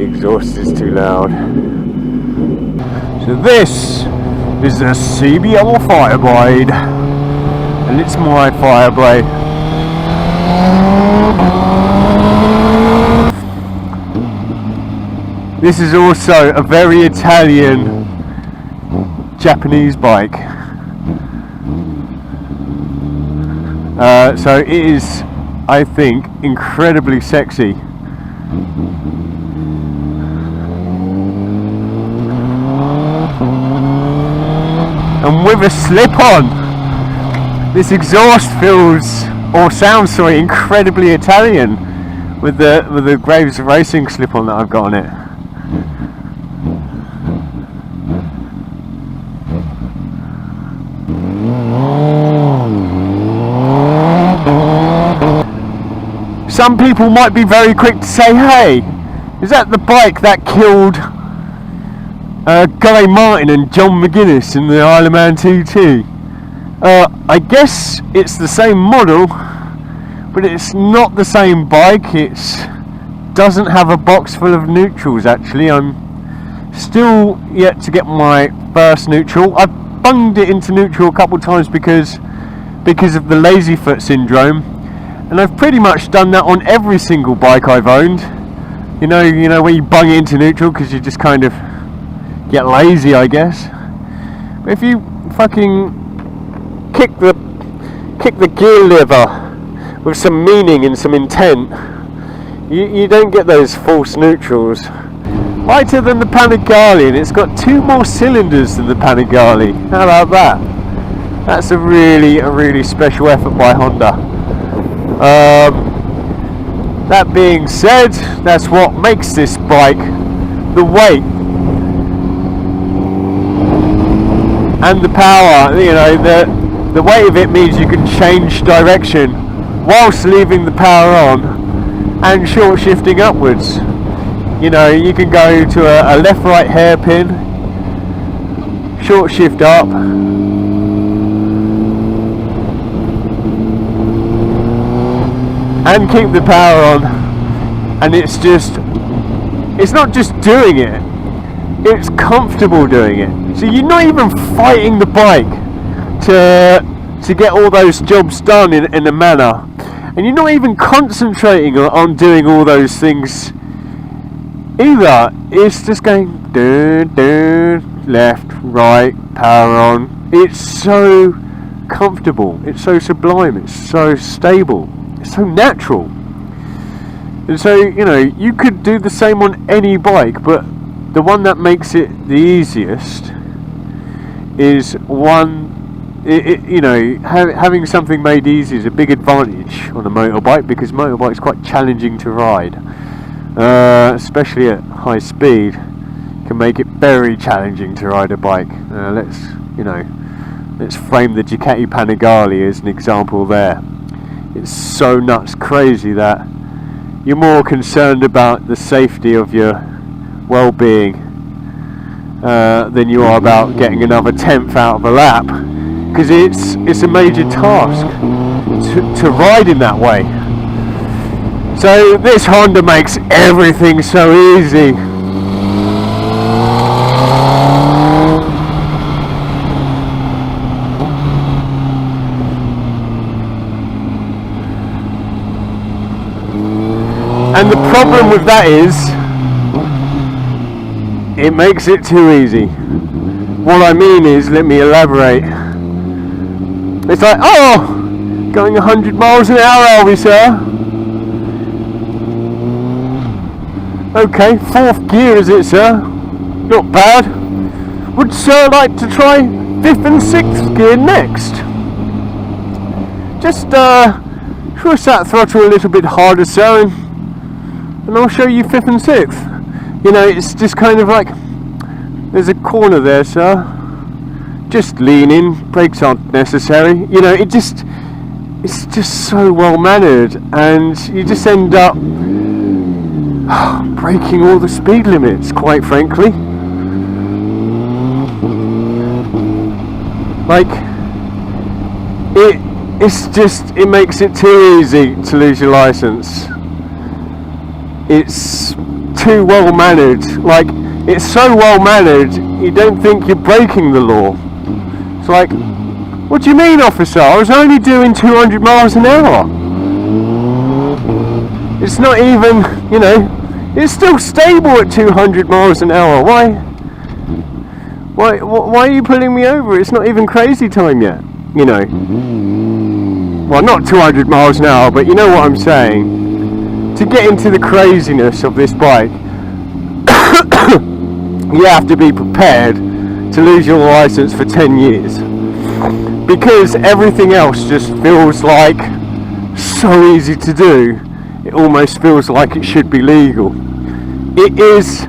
the exhaust is too loud. So this is the CBR Fireblade, and it's my Fireblade. This is also a very Italian Japanese bike. So it is, I think, incredibly sexy. And with a slip-on, this exhaust feels, or sounds, sorry, incredibly Italian with the Graves Racing slip-on that I've got on it. Some people might be very quick to say, hey, is that the bike that killed Guy Martin and John McGuinness in the Isle of Man TT? I guess it's the same model, but it's not the same bike. It doesn't have a box full of neutrals, actually. I'm still yet to get my first neutral. I've bunged it into neutral a couple of times because of the lazy foot syndrome. And I've pretty much done that on every single bike I've owned. You know where you bung it into neutral because you just kind of get lazy, I guess. But if you fucking kick the gear lever with some meaning and some intent, you don't get those false neutrals. Lighter than the Panigale, and it's got 2 more cylinders than the Panigale. How about that? That's a really special effort by Honda. That being said, that's what makes this bike. The weight and the power. The weight of it means you can change direction whilst leaving the power on and short shifting upwards. You can go to a left-right hairpin, short shift up, and keep the power on, and it's not just doing it, it's comfortable doing it. So you're not even fighting the bike to get all those jobs done in a manner, and you're not even concentrating on doing all those things either. It's just going left, right, power on. It's so comfortable, it's so sublime, it's so stable, it's so natural. And so, you could do the same on any bike, but the one that makes it the easiest is having something made easy is a big advantage on a motorbike, because motorbike's quite challenging to ride, especially at high speed. Can make it very challenging to ride a bike. Let's frame the Ducati Panigale as an example there. It's so nuts crazy that you're more concerned about the safety of your well-being than you are about getting another 10th out of a lap, because it's a major task to ride in that way. So this Honda makes everything so easy. And the problem with that is, it makes it too easy. What I mean is, let me elaborate. It's like, oh, going 100 miles an hour, are we, sir? Okay, 4th gear is it, sir? Not bad. Would sir like to try 5th and 6th gear next? Just push that throttle a little bit harder, sir, and I'll show you 5th and 6th. It's just kind of like, there's a corner there, sir. Just lean in, brakes aren't necessary. It's just so well mannered, and you just end up breaking all the speed limits, quite frankly. Like, it makes it too easy to lose your license. It's too well mannered. Like, it's so well mannered, you don't think you're breaking the law. It's like, what do you mean, officer? I was only doing 200 miles an hour. It's not even, you know, it's still stable at 200 miles an hour. Why are you pulling me over? It's not even crazy time yet, you know. Well, not 200 miles an hour, but you know what I'm saying. To get into the craziness of this bike, you have to be prepared to lose your license for 10 years. Because everything else just feels like so easy to do, it almost feels like it should be legal. It is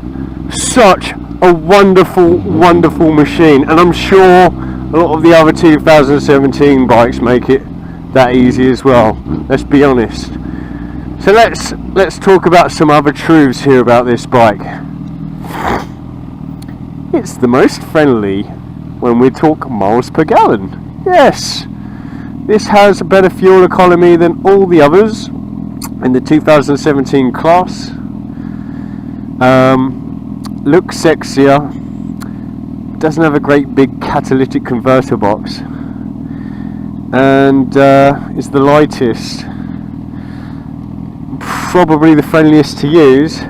such a wonderful, wonderful machine, and I'm sure a lot of the other 2017 bikes make it that easy as well. Let's be honest. So let's talk about some other truths here about this bike. It's the most friendly when we talk miles per gallon. Yes, this has a better fuel economy than all the others in the 2017 class. Looks sexier. Doesn't have a great big catalytic converter box, and is the lightest. Probably the friendliest to use,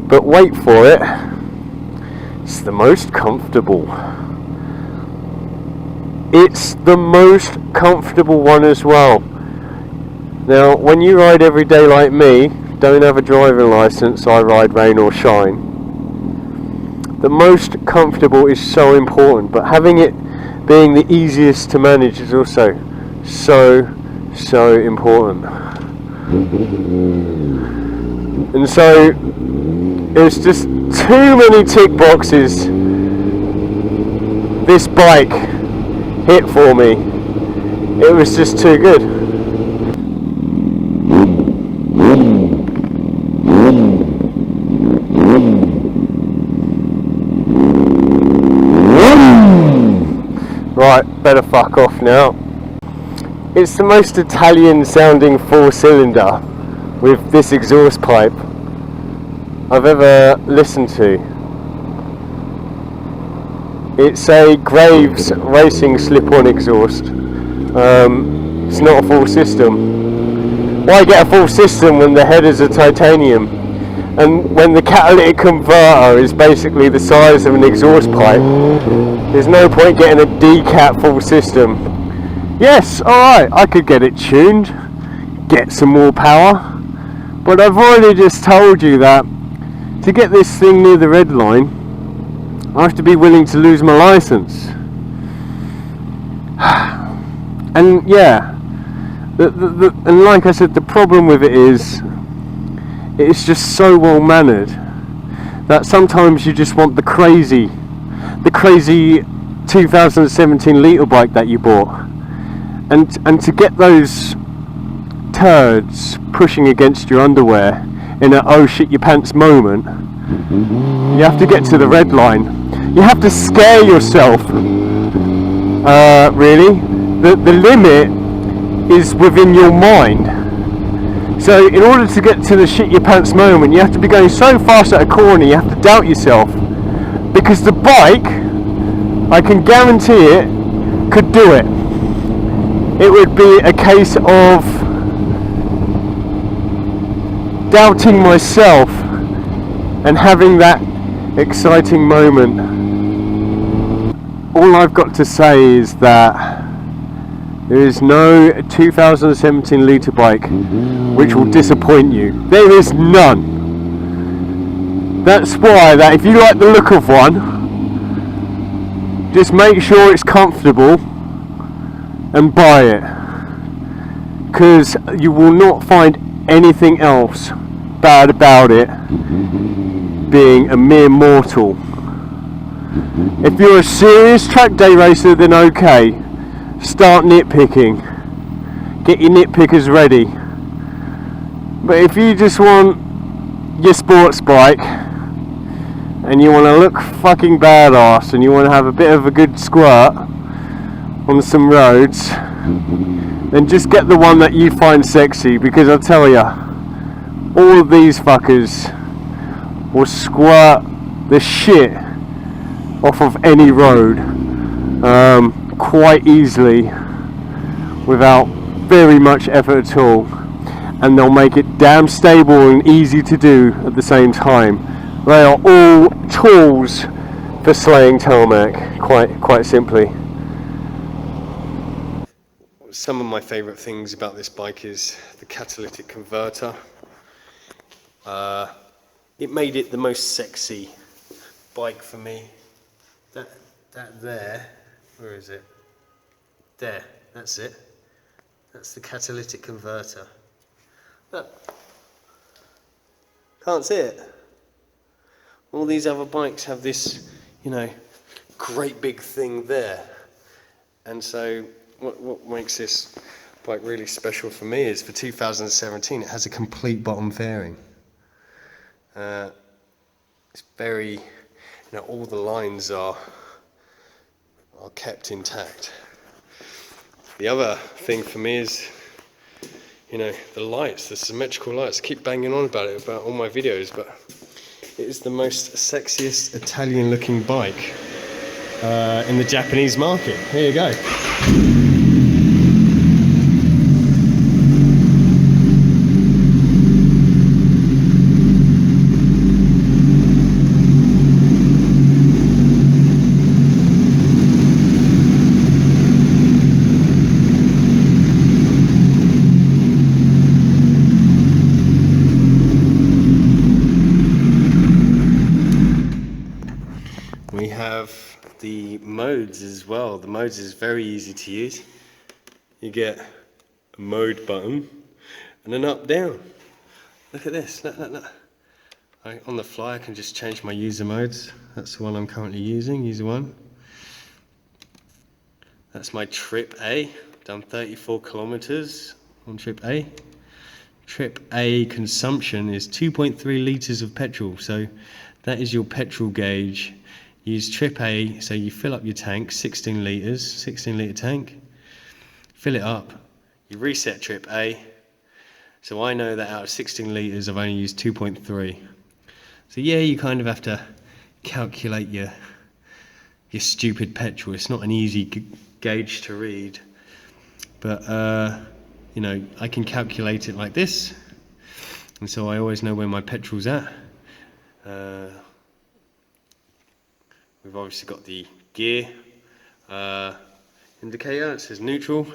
but wait for it, it's the most comfortable. It's the most comfortable one as well. Now, when you ride every day like me, don't have a driving license, I ride rain or shine, the most comfortable is so important, but having it being the easiest to manage is also so important. And so it's just too many tick boxes this bike hit for me. It was just too good. Right, better fuck off now. It's the most Italian sounding 4-cylinder with this exhaust pipe I've ever listened to. It's a Graves Racing slip-on exhaust. It's not a full system. Why get a full system when the headers are titanium? And when the catalytic converter is basically the size of an exhaust pipe, there's no point getting a decat full system. Yes, alright, I could get it tuned, get some more power, but I've already just told you that to get this thing near the red line, I have to be willing to lose my license. And yeah, and like I said, the problem with it is, it's just so well mannered that sometimes you just want the crazy 2017 litre bike that you bought. And to get those turds pushing against your underwear in a oh shit your pants moment, you have to get to the red line. You have to scare yourself. Really, the limit is within your mind. So in order to get to the shit your pants moment, you have to be going so fast at a corner, you have to doubt yourself, because the bike, I can guarantee it, could do it. It would be a case of doubting myself and having that exciting moment. All I've got to say is that there is no 2017 litre bike which will disappoint you. There is none. That's why that if you like the look of one, just make sure it's comfortable and buy it, because you will not find anything else bad about it being a mere mortal. If you're a serious track day racer, then okay, start nitpicking, get your nitpickers ready. But if you just want your sports bike and you want to look fucking badass and you want to have a bit of a good squirt on some roads, then just get the one that you find sexy, because I'll tell ya, all of these fuckers will squirt the shit off of any road quite easily without very much effort at all, and they'll make it damn stable and easy to do at the same time. They are all tools for slaying tarmac, quite simply. Some of my favourite things about this bike is the catalytic converter. It made it the most sexy bike for me. That there, where is it? There, that's it. That's the catalytic converter. Look, can't see it. All these other bikes have this, you know, great big thing there. And so what makes this bike really special for me is for 2017 it has a complete bottom fairing. It's very, you know, all the lines are kept intact. The other thing for me is, you know, the lights, the symmetrical lights. I keep banging on about it, about all my videos, but it is the most sexiest Italian looking bike in the Japanese market. Here you go. We have the modes as well. The modes is very easy to use. You get a mode button and an up down. Look at this, look. On the fly I can just change my user modes. That's the one I'm currently using, user 1. That's my trip A. Done 34 kilometers on trip A. Trip A consumption is 2.3 litres of petrol, so that is your petrol gauge. Use trip A, so you fill up your tank, 16 litres, 16 litre tank, fill it up, you reset trip A, so I know that out of 16 litres I've only used 2.3. So yeah, you kind of have to calculate your stupid petrol. It's not an easy gauge to read, but you know, I can calculate it like this, and so I always know where my petrol's at. We've obviously got the gear indicator. It says neutral,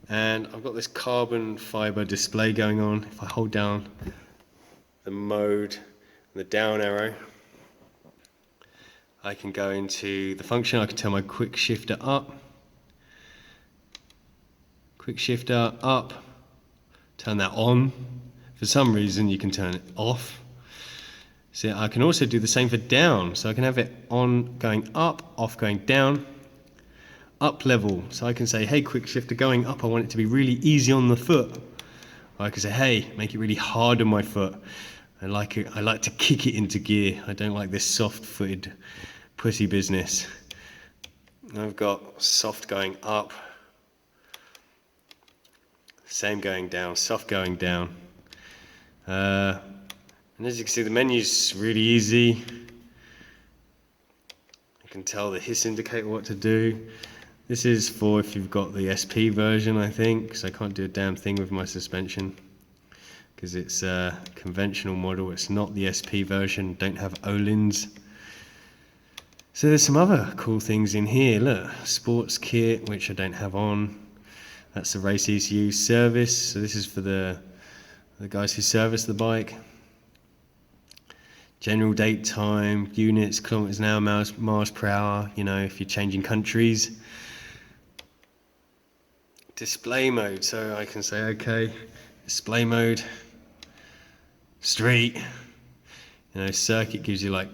and I've got this carbon fibre display going on. If I hold down the mode and the down arrow, I can go into the function. I can turn my quick shifter up, turn that on. For some reason you can turn it off. So I can also do the same for down. So I can have it on going up, off going down, up level. So I can say, hey, quick shifter going up, I want it to be really easy on the foot. Or I can say, hey, make it really hard on my foot. I like to kick it into gear. I don't like this soft-footed pussy business. I've got soft going up, same going down, soft going down. And as you can see, the menu's really easy. You can tell the hiss indicator what to do. This is for if you've got the SP version, I think, because I can't do a damn thing with my suspension because it's a conventional model. It's not the SP version, don't have O-lins. So there's some other cool things in here. Look, sports kit, which I don't have on. That's the race ECU service. So this is for the guys who service the bike. General date time, units, kilometers an hour, miles per hour, you know, if you're changing countries. Display mode, so I can say, okay, display mode, street, you know, circuit gives you like,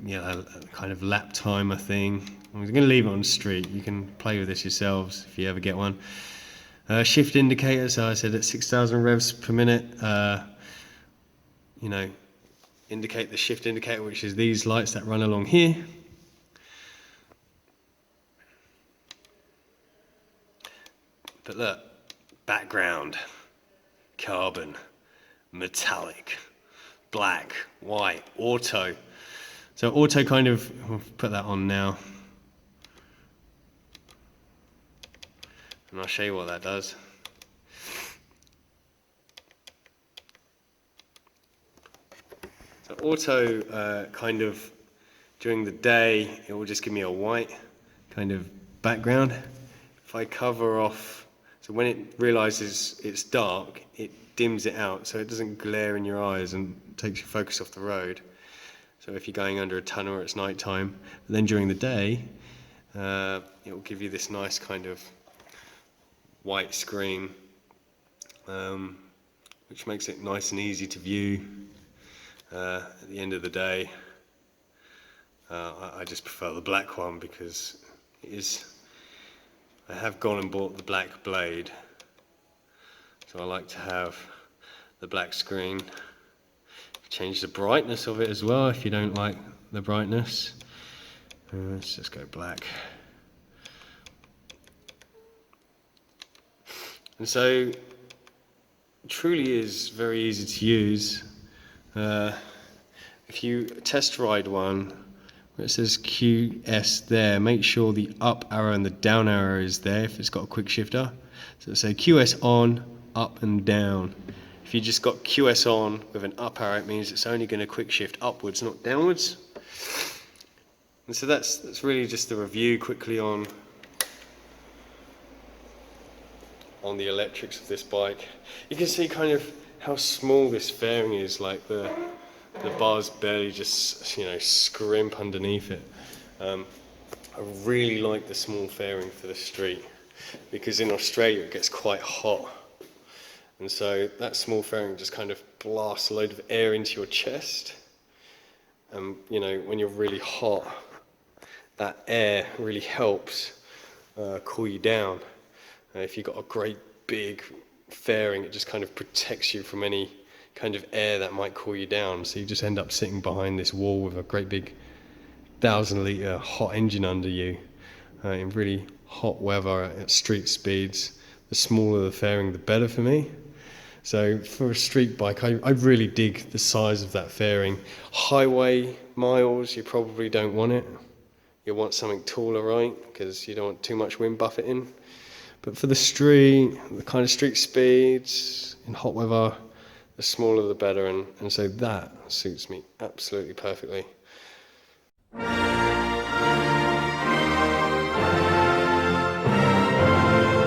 you know, a kind of lap timer thing. I'm going to leave it on street. You can play with this yourselves if you ever get one. Shift indicator, so I said at 6,000 revs per minute, you know, indicate the shift indicator, which is these lights that run along here. But look, background, carbon, metallic, black, white, auto. So auto kind of, I'll put that on now. And I'll show you what that does. So auto kind of, during the day, it will just give me a white kind of background. If I cover off, so when it realizes it's dark, it dims it out so it doesn't glare in your eyes and takes your focus off the road. So if you're going under a tunnel or it's night time, but then during the day, it will give you this nice kind of white screen, which makes it nice and easy to view at the end of the day. I just prefer the black one because it is, I have gone and bought the black blade, so I like to have the black screen. Change the brightness of it as well if you don't like the brightness. Let's just go black. And so it truly is very easy to use. If you test ride one where it says QS there, make sure the up arrow and the down arrow is there if it's got a quick shifter. So say QS on, up and down. If you just got QS on with an up arrow, it means it's only going to quick shift upwards, not downwards. And so that's really just a review quickly on the electrics of this bike. You can see kind of how small this fairing is, like the bars barely just scrimp underneath it. I really like the small fairing for the street because in Australia it gets quite hot. And so that small fairing just kind of blasts a load of air into your chest. And when you're really hot, that air really helps cool you down. If you've got a great big fairing, it just kind of protects you from any kind of air that might cool you down. So you just end up sitting behind this wall with a great big 1,000-litre hot engine under you in really hot weather at street speeds. The smaller the fairing, the better for me. So for a street bike, I really dig the size of that fairing. Highway miles, you probably don't want it. You want something taller, right? Because you don't want too much wind buffeting. But for the street, the kind of street speeds, in hot weather, the smaller the better. And so that suits me absolutely perfectly.